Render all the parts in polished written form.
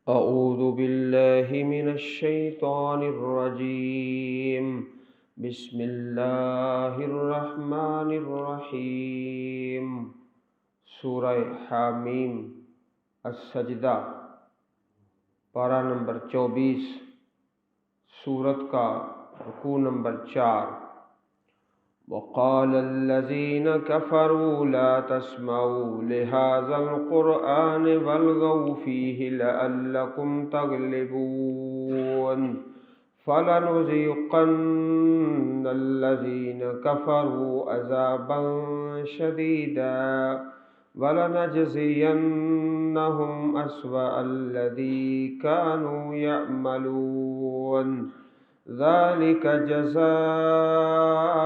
أعوذ بالله من الشيطان الرجيم. بسم الله الرحمن الرحیم. سورہ حامیم السجدہ، پارہ نمبر 24، سورت کا رکوع نمبر 4۔ وقال الذين كفروا لا تسمعوا لهذا القرآن والغوا فيه لعلكم تغلبون فلنذيقن الذين كفروا عذابا شديدا ولنجزينهم أسوأ الذي كانوا يعملون ذلك جزاء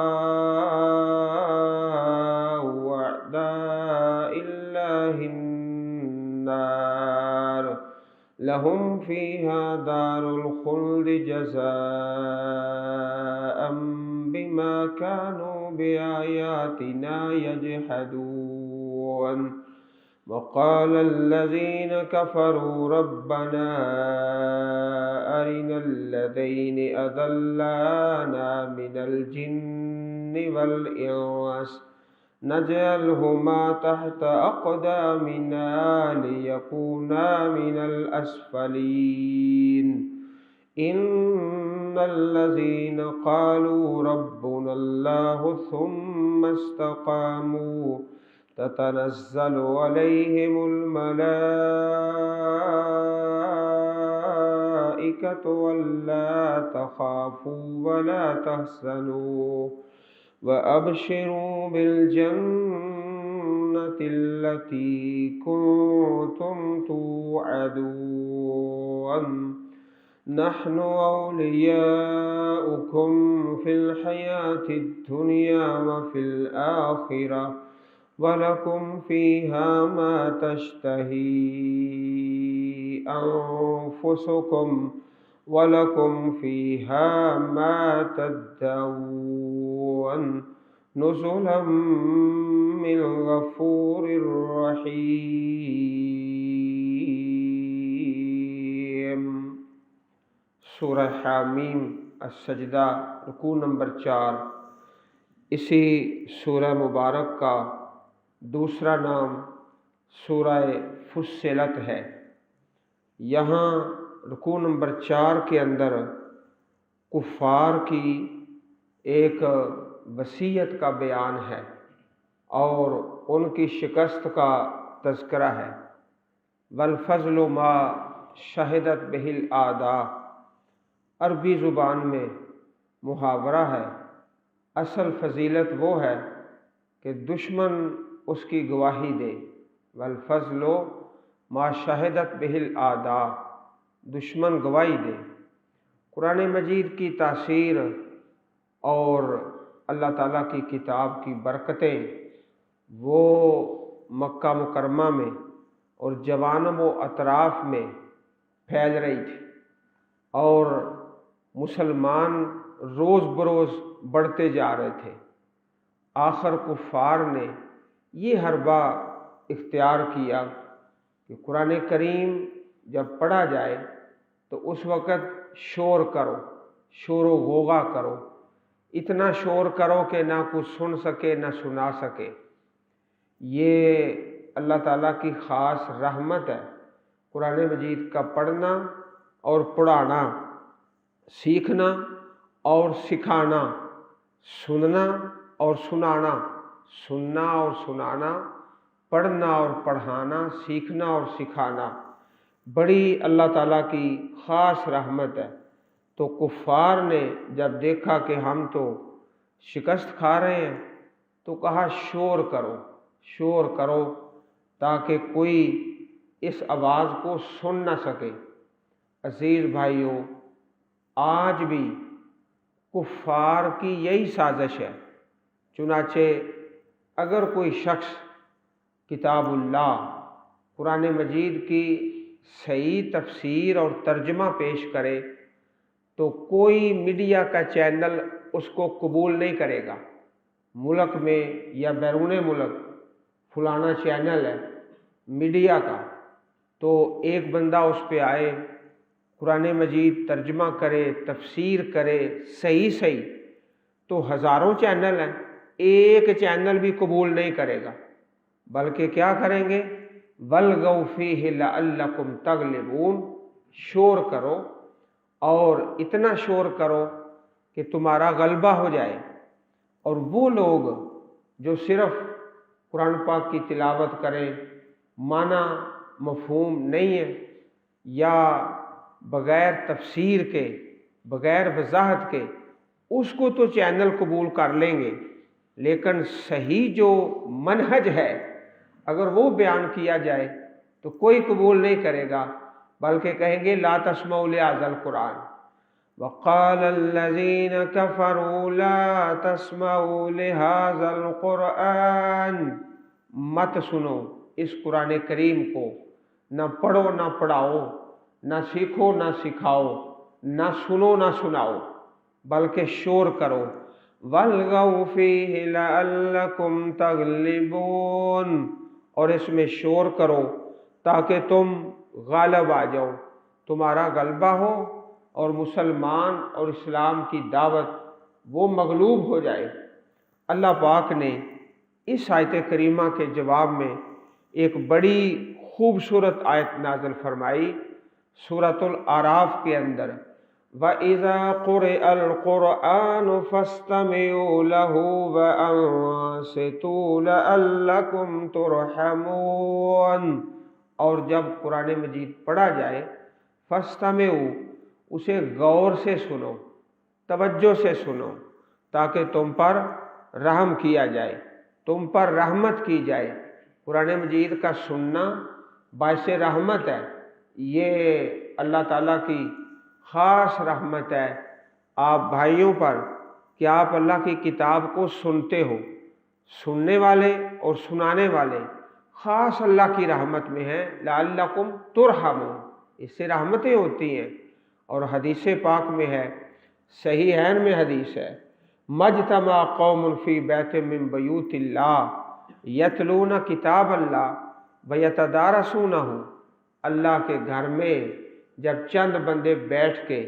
أعداء الله النار لهم فيها دار الخلد جزاء بما كانوا بآياتنا يجحدون. وقال الذين كفروا ربنا أرنا الذين أضلانا من الجن والإنس نجعلهما تحت أقدامنا ليكونا من الأسفلين. إن الذين قالوا ربنا الله ثم استقاموا تتنزل عليهم الملائكة ولا تخافوا ولا تحزنوا وأبشروا بالجنة التي كنتم توعدون. نحن أولياؤكم في الحياة الدنيا وفي الآخرة وَلَكُمْ فِيهَا مَا تَشْتَهِي أَنفُسُكُمْ وَلَكُمْ فِيهَا مَا تَدَّعُونَ نُزُلًا مِّن غَفُورٍ رَّحِيمٍ۔ سورہ حامیم السجدہ، رکوع نمبر 4۔ اسی سورہ مبارک کا دوسرا نام سورہ فصلت ہے۔ یہاں رکوع نمبر 4 کے اندر کفار کی ایک وصیت کا بیان ہے اور ان کی شکست کا تذکرہ ہے۔ والفضل ما شہدت بہ الاعداء، عربی زبان میں محاورہ ہے۔ اصل فضیلت وہ ہے کہ دشمن اس کی گواہی دے۔ والفضل ما شہدت بہ الاعداء، دشمن گواہی دے۔ قرآن مجید کی تاثیر اور اللہ تعالیٰ کی کتاب کی برکتیں وہ مکہ مکرمہ میں اور جوانب و اطراف میں پھیل رہی تھی اور مسلمان روز بروز بڑھتے جا رہے تھے۔ آخر کفار نے یہ حربہ اختیار کیا کہ قرآن کریم جب پڑھا جائے تو اس وقت شور کرو، شور و غوغا کرو، اتنا شور کرو کہ نہ کچھ سن سکے نہ سنا سکے۔ یہ اللہ تعالیٰ کی خاص رحمت ہے، قرآن مجید کا پڑھنا اور پڑھانا، سیکھنا اور سکھانا، سننا اور سنانا، سننا اور سنانا، پڑھنا اور پڑھانا، سیکھنا اور سکھانا بڑی اللہ تعالیٰ کی خاص رحمت ہے۔ تو کفار نے جب دیکھا کہ ہم تو شکست کھا رہے ہیں تو کہا شور کرو، شور کرو تاکہ کوئی اس آواز کو سن نہ سکے۔ عزیز بھائیوں، آج بھی کفار کی یہی سازش ہے۔ چنانچہ اگر کوئی شخص کتاب اللہ قرآن مجید کی صحیح تفسیر اور ترجمہ پیش کرے تو کوئی میڈیا کا چینل اس کو قبول نہیں کرے گا۔ ملک میں یا بیرون ملک فلانا چینل ہے میڈیا کا، تو ایک بندہ اس پہ آئے، قرآن مجید ترجمہ کرے، تفسیر کرے صحیح، تو ہزاروں چینل ہیں، ایک چینل بھی قبول نہیں کرے گا، بلکہ کیا کریں گے؟ وَالْغَوْا فِيهِ لَعَلَّكُمْ تَغْلِبُونَ، شور کرو اور اتنا شور کرو کہ تمہارا غلبہ ہو جائے۔ اور وہ لوگ جو صرف قرآن پاک کی تلاوت کریں، معنی مفہوم نہیں ہے، یا بغیر تفسیر کے، بغیر وضاحت کے، اس کو تو چینل قبول کر لیں گے، لیکن صحیح جو منہج ہے اگر وہ بیان کیا جائے تو کوئی قبول نہیں کرے گا، بلکہ کہیں گے لا تسمعوا لہذا القرآن، وقال الذين كفروا لا تسمعوا لهذا القرآن، مت سنو اس قرآن کریم کو، نہ پڑھو نہ پڑھاؤ، نہ سیکھو نہ سکھاؤ، نہ سنو نہ سناؤ، بلکہ شور کرو۔ وَالْغَوْا فِيهِ لَعَلَّكُمْ تَغْلِبُونَ، اور اس میں شور کرو تاکہ تم غالب آ جاؤ، تمہارا غلبہ ہو اور مسلمان اور اسلام کی دعوت وہ مغلوب ہو جائے۔ اللہ پاک نے اس آیت کریمہ کے جواب میں ایک بڑی خوبصورت آیت نازل فرمائی سورۃ الاعراف کے اندر، وَإِذَا قُرِئَ الْقُرْآنُ فَاسْتَمِعُوا لَهُ وَأَنصِتُوا لَعَلَّكُمْ تُرْحَمُونَ، اور جب قرآن مجید پڑھا جائے فَاسْتَمِعُوا، اسے غور سے سنو، توجہ سے سنو، تاکہ تم پر رحم کیا جائے، تم پر رحمت کی جائے۔ قرآن مجید کا سننا باعث رحمت ہے، یہ اللہ تعالیٰ کی خاص رحمت ہے آپ بھائیوں پر کہ آپ اللہ کی کتاب کو سنتے ہو۔ سننے والے اور سنانے والے خاص اللہ کی رحمت میں ہیں، لعلکم ترحمون، اس سے رحمتیں ہوتی ہیں۔ اور حدیث پاک میں ہے، صحیحین میں حدیث ہے، مجتمع قوم فی بیت من بیوت اللہ یتلون کتاب اللہ ویتدارسونہ، اللہ کے گھر میں جب چند بندے بیٹھ کے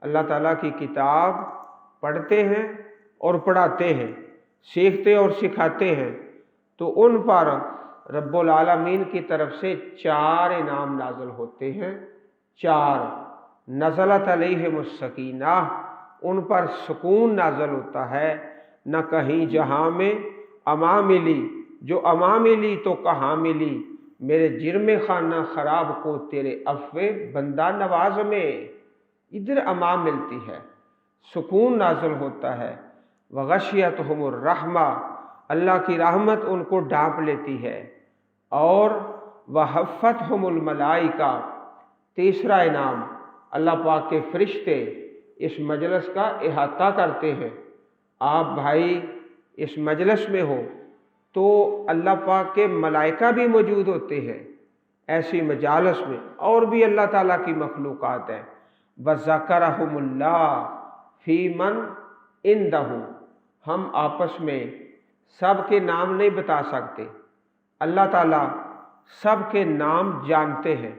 اللہ تعالیٰ کی کتاب پڑھتے ہیں اور پڑھاتے ہیں، سیکھتے اور سکھاتے ہیں، تو ان پر رب العالمین کی طرف سے 4 انعام نازل ہوتے ہیں۔ 4، نزلت علیہم السکینہ، ان پر سکون نازل ہوتا ہے، نہ کہیں جہاں میں اما ملی، جو اما ملی تو کہاں ملی، میرے جرم خانہ خراب کو تیرے عفو بندہ نواز میں، ادھر اما ملتی ہے، سکون نازل ہوتا ہے۔ وغشیتہم الرحمہ، اللہ کی رحمت ان کو ڈھانپ لیتی ہے۔ اور وحفتہم الملائکہ، تیسرا انعام، اللہ پاک کے فرشتے اس مجلس کا احاطہ کرتے ہیں۔ آپ بھائی اس مجلس میں ہو تو اللہ پاک کے ملائکہ بھی موجود ہوتے ہیں ایسی مجالس میں، اور بھی اللہ تعالیٰ کی مخلوقات ہیں۔ وَذَكَرَهُمُ اللَّهُ فِي مَنْ عِنْدَهُ، ہم آپس میں سب کے نام نہیں بتا سکتے، اللہ تعالیٰ سب کے نام جانتے ہیں،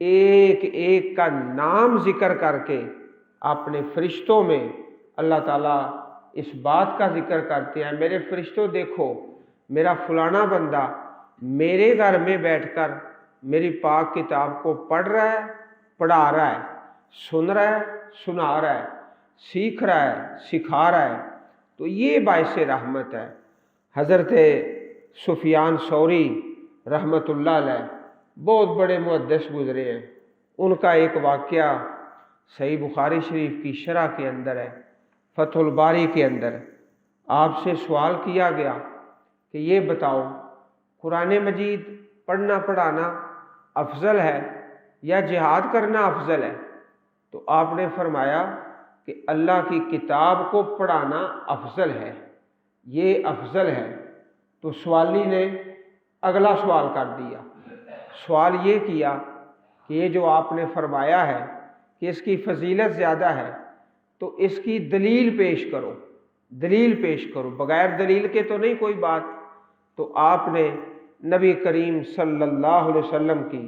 ایک ایک کا نام ذکر کر کے اپنے فرشتوں میں اللہ تعالیٰ اس بات کا ذکر کرتے ہیں، میرے فرشتوں دیکھو، میرا فلانا بندہ میرے گھر میں بیٹھ کر میری پاک کتاب کو پڑھ رہا ہے، پڑھا رہا ہے، سن رہا ہے، سنا رہا ہے، سیکھ رہا ہے، سکھا رہا ہے، تو یہ باعث رحمت ہے۔ حضرت سفیان ثوری رحمۃ اللہ علیہ بہت بڑے محدث گزرے ہیں، ان کا ایک واقعہ صحیح بخاری شریف کی شرح کے اندر ہے، فتح الباری کے اندر۔ آپ سے سوال کیا گیا کہ یہ بتاؤ قرآن مجید پڑھنا پڑھانا افضل ہے یا جہاد کرنا افضل ہے؟ تو آپ نے فرمایا کہ اللہ کی کتاب کو پڑھانا افضل ہے، یہ افضل ہے۔ تو سوالی نے اگلا سوال کر دیا، سوال یہ کیا کہ یہ جو آپ نے فرمایا ہے کہ اس کی فضیلت زیادہ ہے، تو اس کی دلیل پیش کرو، دلیل پیش کرو، بغیر دلیل کے تو نہیں کوئی بات۔ تو آپ نے نبی کریم صلی اللہ علیہ وسلم کی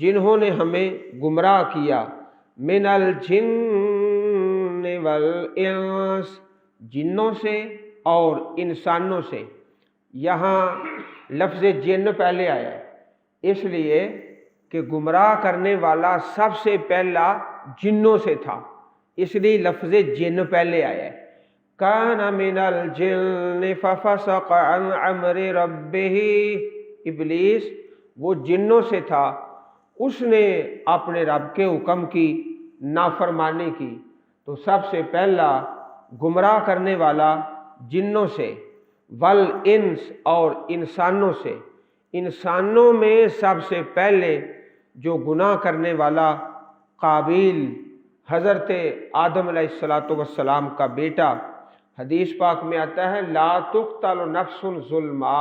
جنہوں نے ہمیں گمراہ کیا، من الجن والانس، جنوں سے اور انسانوں سے۔ یہاں لفظ جن پہلے آیا ہے، اس لیے کہ گمراہ کرنے والا سب سے پہلا جنوں سے تھا، اس لیے لفظ جن پہلے آیا ہے۔ کان من الجن ففسق عن امر ربہ، ابلیس وہ جنوں سے تھا، اس نے اپنے رب کے حکم کی نافرمانی کی، تو سب سے پہلا گمراہ کرنے والا جنوں سے، والانس اور انسانوں سے۔ انسانوں میں سب سے پہلے جو گناہ کرنے والا قابیل، حضرت آدم علیہ السلام کا بیٹا، حدیث پاک میں آتا ہے لا تقتل نفس ظلما،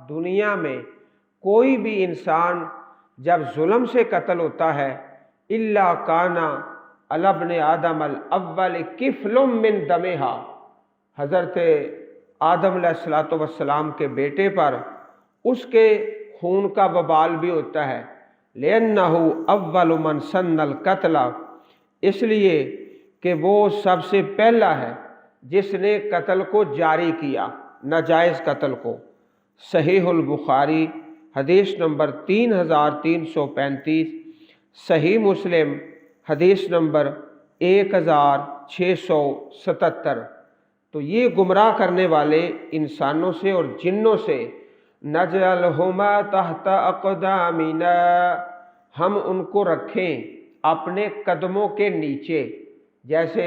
دنیا میں کوئی بھی انسان جب ظلم سے قتل ہوتا ہے، الا کانا علی ابن آدم الاول کفل من دمہا، حضرت آدم علیہ السلام کے بیٹے پر اس کے خون کا وبال بھی ہوتا ہے، لأنہ اول من سن القتل، اس لیے کہ وہ سب سے پہلا ہے جس نے قتل کو جاری کیا، ناجائز قتل کو۔ صحیح البخاری حدیث نمبر 3335، صحیح مسلم حدیث نمبر 1677۔ تو یہ گمراہ کرنے والے انسانوں سے اور جنوں سے، نجعلہما تحت اقدامنا، ہم ان کو رکھیں اپنے قدموں کے نیچے، جیسے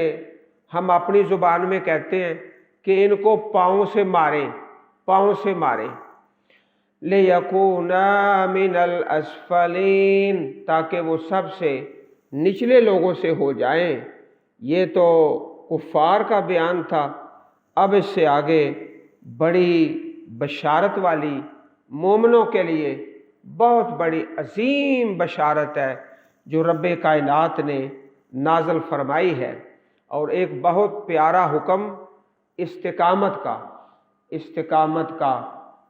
ہم اپنی زبان میں کہتے ہیں کہ ان کو پاؤں سے ماریں، پاؤں سے ماریں، لِيَكُونَا مِنَ الْأَسْفَلِينَ، تاکہ وہ سب سے نچلے لوگوں سے ہو جائیں۔ یہ تو کفار کا بیان تھا، اب اس سے آگے بڑی بشارت والی، مومنوں کے لیے بہت بڑی عظیم بشارت ہے جو رب کائنات نے نازل فرمائی ہے، اور ایک بہت پیارا حکم استقامت کا۔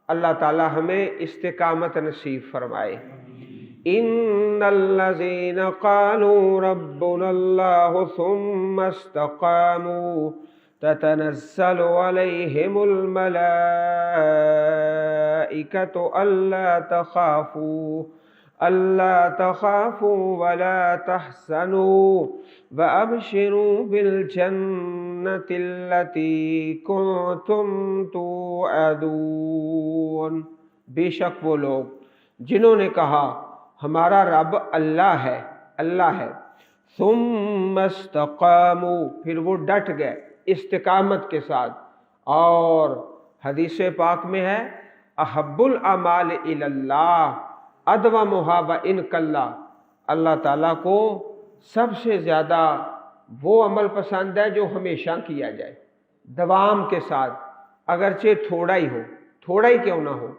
اللہ تعالی ہمیں استقامت نصیب فرمائے۔ ان الذين قالوا ربنا الله ثم استقاموا تتنزل عليهم الملائكة ألا تخافوا ولا تحزنوا وأبشروا بالجنة التي كنتم توعدون، بے شک وہ لوگ جنہوں نے کہا ہمارا رب اللہ ہے، اللہ ہے، ثم استقاموا، پھر وہ ڈٹ گئے استقامت کے ساتھ۔ اور حدیث پاک میں ہے احب الاعمال الی اللہ ادومھا وان قل، اللہ تعالیٰ کو سب سے زیادہ وہ عمل پسند ہے جو ہمیشہ کیا جائے، دوام کے ساتھ، اگرچہ تھوڑا ہی ہو، تھوڑا ہی کیوں نہ ہو،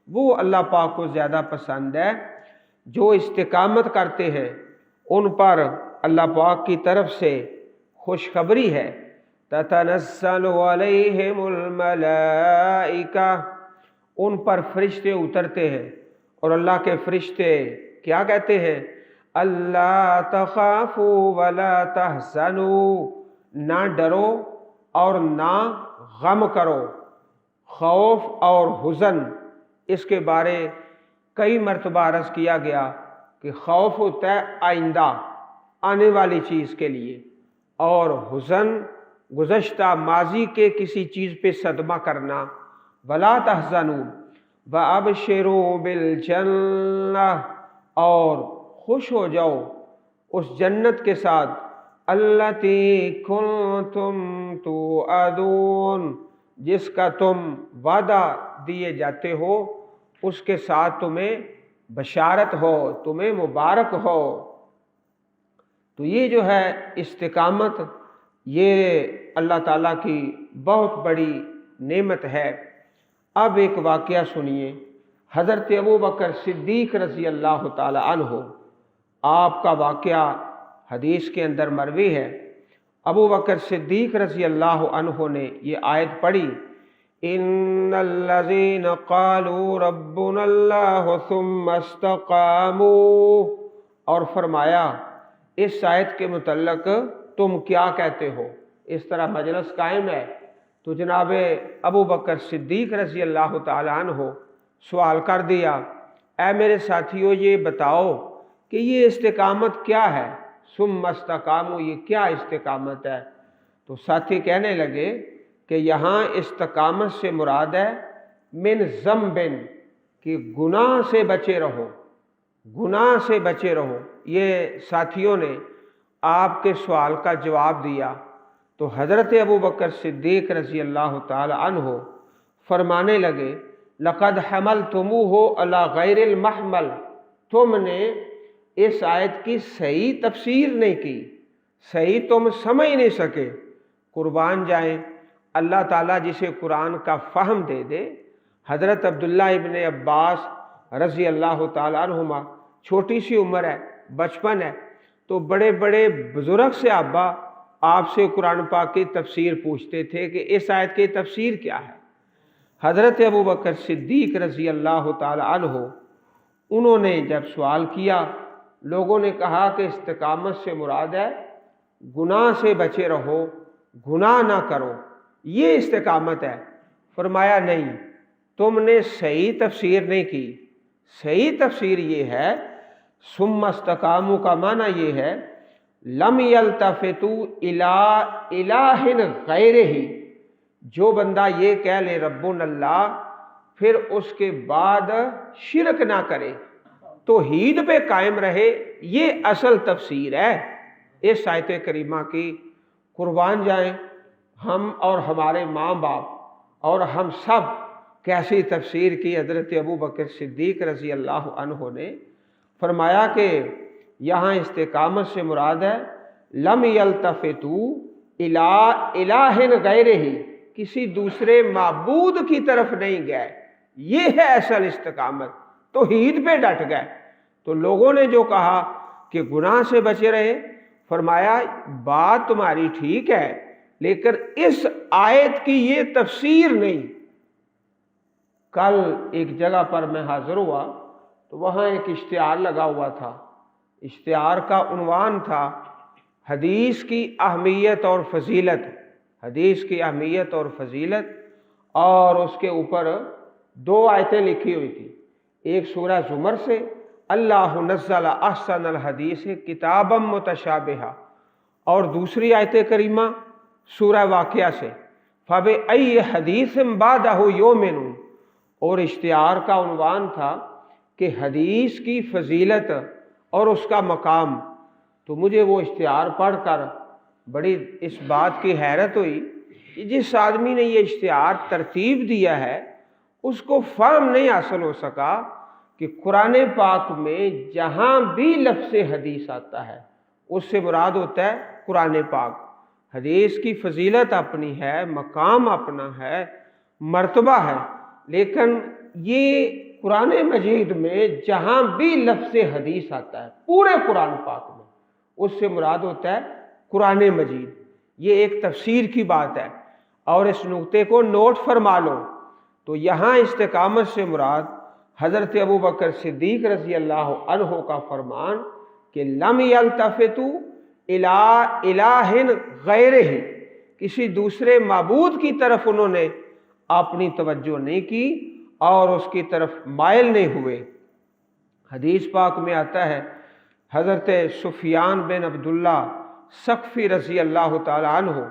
وہ اللہ پاک کو زیادہ پسند ہے۔ جو استقامت کرتے ہیں ان پر اللہ پاک کی طرف سے خوشخبری ہے، تتنزل علیہم الملائکہ، ان پر فرشتے اترتے ہیں، اور اللہ کے فرشتے کیا کہتے ہیں؟ اللہ تخافوا ولا تحزنوا، نہ ڈرو اور نہ غم کرو۔ خوف اور حزن، اس کے بارے کئی مرتبہ عرض کیا گیا کہ خوف ہوتا ہے آئندہ آنے والی چیز کے لیے، اور حزن گزشتہ ماضی کے کسی چیز پہ صدمہ کرنا۔ ولا تحزنوا وابشروا بالجنہ، اور خوش ہو جاؤ اس جنت کے ساتھ، التی کنتم توعدون، جس کا تم وعدہ دیے جاتے ہو، اس کے ساتھ تمہیں بشارت ہو، تمہیں مبارک ہو۔ تو یہ جو ہے استقامت، یہ اللہ تعالیٰ کی بہت بڑی نعمت ہے۔ اب ایک واقعہ سنیے، حضرت ابوبکر صدیق رضی اللہ تعالی عنہ، آپ کا واقعہ حدیث کے اندر مروی ہے۔ ابوبکر صدیق رضی اللہ عنہ نے یہ آیت پڑھی، ان الذين قالوا ربنا الله ثم استقاموا اور فرمایا اس آیت کے متعلق تم کیا کہتے ہو؟ اس طرح مجلس قائم ہے تو جناب ابو بکر صدیق رضی اللہ تعالیٰ عنہ سوال کر دیا، اے میرے ساتھیوں یہ بتاؤ کہ یہ استقامت کیا ہے؟ ثم استقاموا، یہ کیا استقامت ہے؟ تو ساتھی کہنے لگے کہ یہاں استقامت سے مراد ہے من ذنب، کہ گناہ سے بچے رہو، گناہ سے بچے رہو۔ یہ ساتھیوں نے آپ کے سوال کا جواب دیا تو حضرت ابو بکر صدیق رضی اللہ تعالی عنہ فرمانے لگے لقد حملتموہ علی غیر المحمل، تم نے اس آیت کی صحیح تفسیر نہیں کی، صحیح تم سمجھ نہیں سکے۔ قربان جائیں اللہ تعالیٰ جسے قرآن کا فہم دے دے۔ حضرت عبداللہ ابن عباس رضی اللہ تعالیٰ عنہما، چھوٹی سی عمر ہے، بچپن ہے، تو بڑے بڑے بزرگ صحابہ آپ سے قرآن پاک کی تفسیر پوچھتے تھے کہ اس آیت کی تفسیر کیا ہے۔ حضرت ابو بکر صدیق رضی اللہ تعالیٰ عنہ انہوں نے جب سوال کیا، لوگوں نے کہا کہ استقامت سے مراد ہے گناہ سے بچے رہو، گناہ نہ کرو، یہ استقامت ہے۔ فرمایا نہیں، تم نے صحیح تفسیر نہیں کی، صحیح تفسیر یہ ہے ثم استقاموا کا معنی یہ ہے لم یلتفتوا الی الہ غیرہ، جو بندہ یہ کہہ لے ربنا اللہ پھر اس کے بعد شرک نہ کرے، توحید پہ قائم رہے، یہ اصل تفسیر ہے اس آیت کریمہ کی۔ قربان جائیں ہم اور ہمارے ماں باپ اور ہم سب کیسی تفسیر کی حضرت ابو بکر صدیق رضی اللہ عنہ نے۔ فرمایا کہ یہاں استقامت سے مراد ہے لم یلتفتوا الی الہ غیرہ، کسی دوسرے معبود کی طرف نہیں گئے، یہ ہے اصل استقامت، توحید پہ ڈٹ گئے۔ تو لوگوں نے جو کہا کہ گناہ سے بچے رہے، فرمایا بات تمہاری ٹھیک ہے لیکن اس آیت کی یہ تفسیر نہیں۔ کل ایک جگہ پر میں حاضر ہوا تو وہاں ایک اشتہار لگا ہوا تھا، اشتہار کا عنوان تھا حدیث کی اہمیت اور فضیلت، حدیث کی اہمیت اور فضیلت، اور اس کے اوپر 2 آیتیں لکھی ہوئی تھی، ایک سورہ زمر سے اللہ نزل احسن الحدیث کتابا متشابہا، اور دوسری آیت کریمہ سورہ واقعہ سے فبأی حدیث بعدہ یؤمنون، اور اشتہار کا عنوان تھا کہ حدیث کی فضیلت اور اس کا مقام۔ تو مجھے وہ اشتہار پڑھ کر بڑی اس بات کی حیرت ہوئی کہ جس آدمی نے یہ اشتہار ترتیب دیا ہے اس کو فہم نہیں حاصل ہو سکا کہ قرآن پاک میں جہاں بھی لفظ حدیث آتا ہے اس سے مراد ہوتا ہے قرآن پاک۔ حدیث کی فضیلت اپنی ہے، مقام اپنا ہے، مرتبہ ہے، لیکن یہ قرآن مجید میں جہاں بھی لفظ حدیث آتا ہے پورے قرآن پاک میں اس سے مراد ہوتا ہے قرآن مجید۔ یہ ایک تفسیر کی بات ہے، اور اس نقطے کو نوٹ فرما لو۔ تو یہاں استقامت سے مراد حضرت ابو بکر صدیق رضی اللہ عنہ کا فرمان کہ لم یلتفتوا الی الہ غیرہ، کسی دوسرے معبود کی طرف انہوں نے اپنی توجہ نہیں کی اور اس کی طرف مائل نہیں ہوئے۔ حدیث پاک میں آتا ہے حضرت سفیان بن عبداللہ ثقفی رضی اللہ تعالی عنہ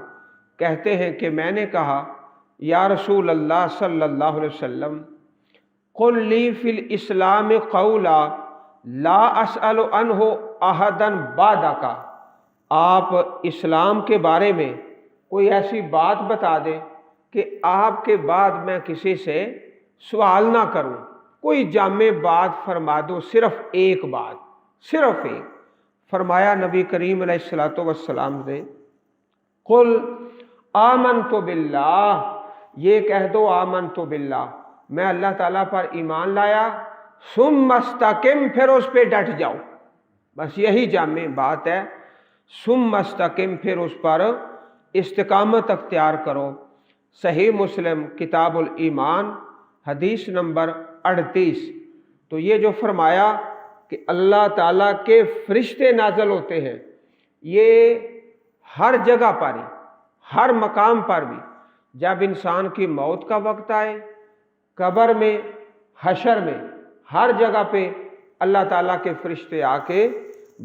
کہتے ہیں کہ میں نے کہا یا رسول اللہ صلی اللہ علیہ وسلم قل لی فی الاسلام قولا لا اسأل عنہ احدا بعدک، آپ اسلام کے بارے میں کوئی ایسی بات بتا دیں کہ آپ کے بعد میں کسی سے سوال نہ کروں، کوئی جامع بات فرما دو، صرف ایک بات، صرف ایک۔ فرمایا نبی کریم علیہ الصلوۃ والسلام نے قل آمنت باللہ، یہ کہہ دو آمنت باللہ، میں اللہ تعالیٰ پر ایمان لایا، ثم استقم، پھر اس پہ ڈٹ جاؤ، بس یہی جامع بات ہے، ثم استقم، پھر اس پر استقامت اختیار کرو۔ صحیح مسلم کتاب الایمان حدیث نمبر 38۔ تو یہ جو فرمایا کہ اللہ تعالیٰ کے فرشتے نازل ہوتے ہیں، یہ ہر جگہ پر ہی، ہر مقام پر بھی، جب انسان کی موت کا وقت آئے، قبر میں، حشر میں، ہر جگہ پہ اللہ تعالیٰ کے فرشتے آ کے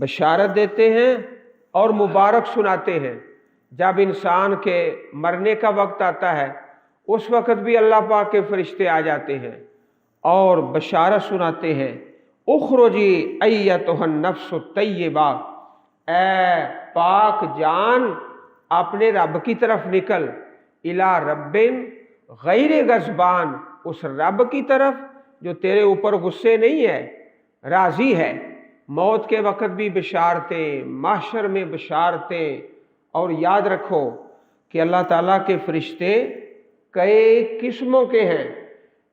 بشارت دیتے ہیں اور مبارک سناتے ہیں۔ جب انسان کے مرنے کا وقت آتا ہے اس وقت بھی اللہ پاک کے فرشتے آ جاتے ہیں اور بشارت سناتے ہیں، اخرجی ایتھا النفس الطیبہ، اے پاک جان اپنے رب کی طرف نکل، الی رب غیر غضبان، اس رب کی طرف جو تیرے اوپر غصے نہیں ہے، راضی ہے۔ موت کے وقت بھی بشارتیں، محشر میں بشارتیں، اور یاد رکھو کہ اللہ تعالیٰ کے فرشتے کئی قسموں کے ہیں۔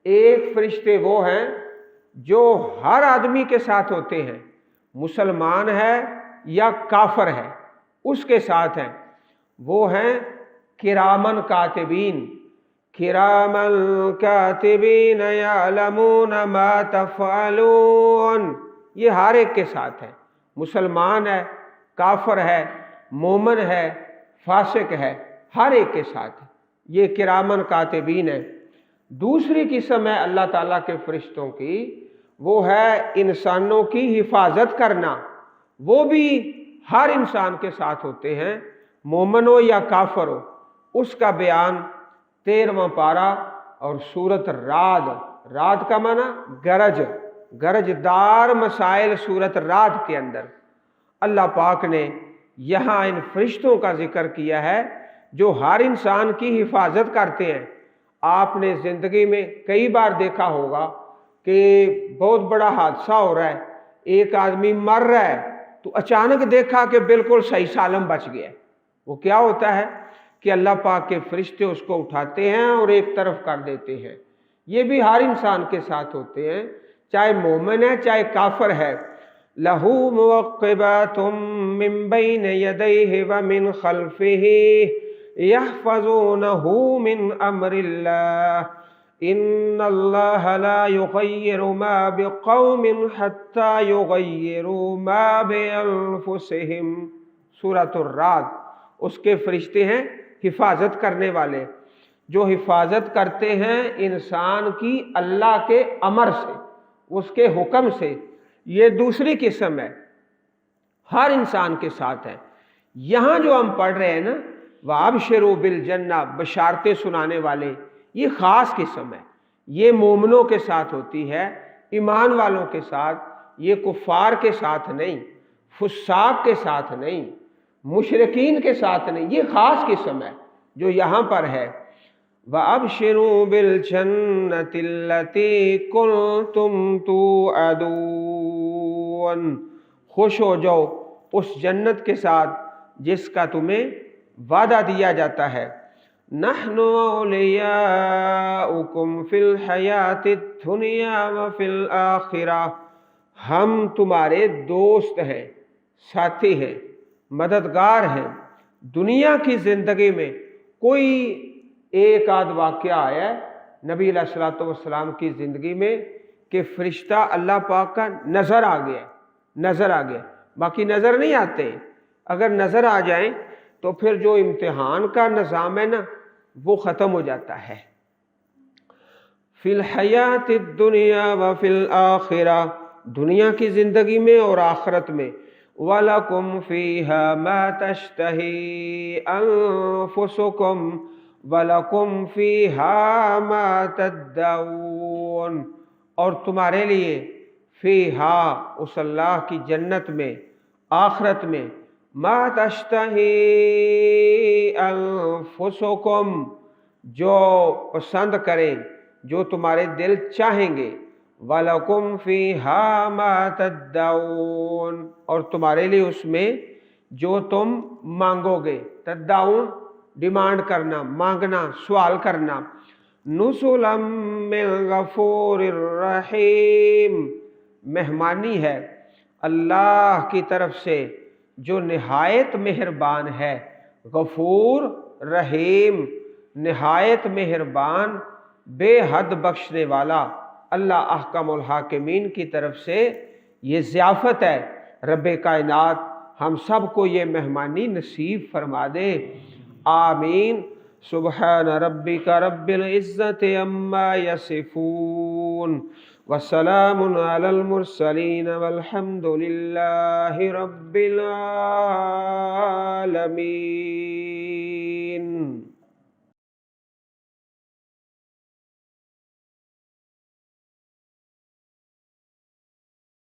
ایک فرشتے وہ ہیں جو ہر آدمی کے ساتھ ہوتے ہیں، مسلمان ہے یا کافر ہے اس کے ساتھ ہیں، وہ ہیں کرامن کاتبین، کرامن کاتبین یعلمون ما تفعلون، یہ ہر ایک کے ساتھ ہے، مسلمان ہے، کافر ہے، مومن ہے، فاسق ہے، ہر ایک کے ساتھ ہے، یہ کرامن کاتبین ہے۔ دوسری قسم ہے اللہ تعالیٰ کے فرشتوں کی، وہ ہے انسانوں کی حفاظت کرنا، وہ بھی ہر انسان کے ساتھ ہوتے ہیں، مومن ہو یا کافر ہو۔ اس کا بیان 13واں پارہ اور سورۃ رعد، رعد کا معنی گرج، گرجدار مسائل، سورۃ رعد کے اندر اللہ پاک نے یہاں ان فرشتوں کا ذکر کیا ہے جو ہر انسان کی حفاظت کرتے ہیں۔ آپ نے زندگی میں کئی بار دیکھا ہوگا کہ بہت بڑا حادثہ ہو رہا ہے، ایک آدمی مر رہا ہے تو اچانک دیکھا کہ بالکل صحیح سالم بچ گیا، وہ کیا ہوتا ہے کہ اللہ پاک کے فرشتے اس کو اٹھاتے ہیں اور ایک طرف کر دیتے ہیں۔ یہ بھی ہر انسان کے ساتھ ہوتے ہیں، چاہے مومن ہے چاہے کافر ہے۔ لَهُ مُعَقِّبَاتٌ مِّن بَيْنِ يَدَيْهِ وَمِنْ خَلْفِهِ يَحْفَظُونَهُ مِنْ أَمْرِ اللَّهِ إِنَّ اللَّهَ لَا يُغَيِّرُ مَا بِقَوْمٍ حَتَّى يُغَيِّرُوا مَا بِأَنفُسِهِمْ، سورۃ الرعد۔ اس کے فرشتے ہیں حفاظت کرنے والے، جو حفاظت کرتے ہیں انسان کی اللہ کے امر سے، اس کے حکم سے۔ یہ دوسری قسم ہے، ہر انسان کے ساتھ ہے۔ یہاں جو ہم پڑھ رہے ہیں نا، وَأَبْشِرُوا بِالْجَنَّةِ، بشارتیں سنانے والے، یہ خاص قسم ہے، یہ مومنوں کے ساتھ ہوتی ہے، ایمان والوں کے ساتھ، یہ کفار کے ساتھ نہیں، فساق کے ساتھ نہیں، مشرکین کے ساتھ نہیں، یہ خاص قسم ہے جو یہاں پر ہے۔ وَأَبْشِرُوا بِالْجَنَّةِ الَّتِي كُنْتُمْ تُوعَدُونَ، خوش ہو جاؤ اس جنت کے ساتھ جس کا تمہیں وعدہ دیا جاتا ہے۔ نَحْنُ أَوْلِيَاؤُكُمْ فِي الْحَيَاةِ الدُّنْيَا وَفِي الْآخِرَةِ، ہم تمہارے دوست ہیں، ساتھی ہیں، مددگار ہیں۔ دنیا کی زندگی میں کوئی ایک آدھ واقعہ آیا ہے نبی علیہ الصلوۃ والسلام کی زندگی میں کہ فرشتہ اللہ پاک کا نظر آ گیا، نظر آ گیا، باقی نظر نہیں آتے ہیں۔ اگر نظر آ جائیں تو پھر جو امتحان کا نظام ہے نا وہ ختم ہو جاتا ہے۔ فی الحیات الدنیا وفی الآخرہ، دنیا کی زندگی میں اور آخرت میں۔ وَلَكُمْ فِيهَا مَا تَشْتَهِي أَنفُسُكُمْ وَلَكُمْ فِيهَا مَا تَدَّعُونَ، اور تمہارے لیے فیہا، اس اللہ کی جنت میں، آخرت میں، ما تشتہی انفسکم، جو پسند کریں، جو تمہارے دل چاہیں گے، وَلَكُمْ فِيهَا مَا تَدَّعُونَ، اور تمہارے لیے اس میں جو تم مانگو گے، تدعون ڈیمانڈ کرنا، مانگنا، سوال کرنا۔ نُزُلًا مِّن غَفُورٍ رَّحِيمٍ، مہمانی ہے اللہ کی طرف سے جو نہایت مہربان ہے، غفور رحیم، نہایت مہربان، بے حد بخشنے والا۔ اللہ احکم الحاکمین کی طرف سے یہ ضیافت ہے، رب کائنات ہم سب کو یہ مہمانی نصیب فرما دے، آمین۔ سبحان ربک رب العزت عما یصفون وسلام علی المرسلین والحمد للہ رب العالمین۔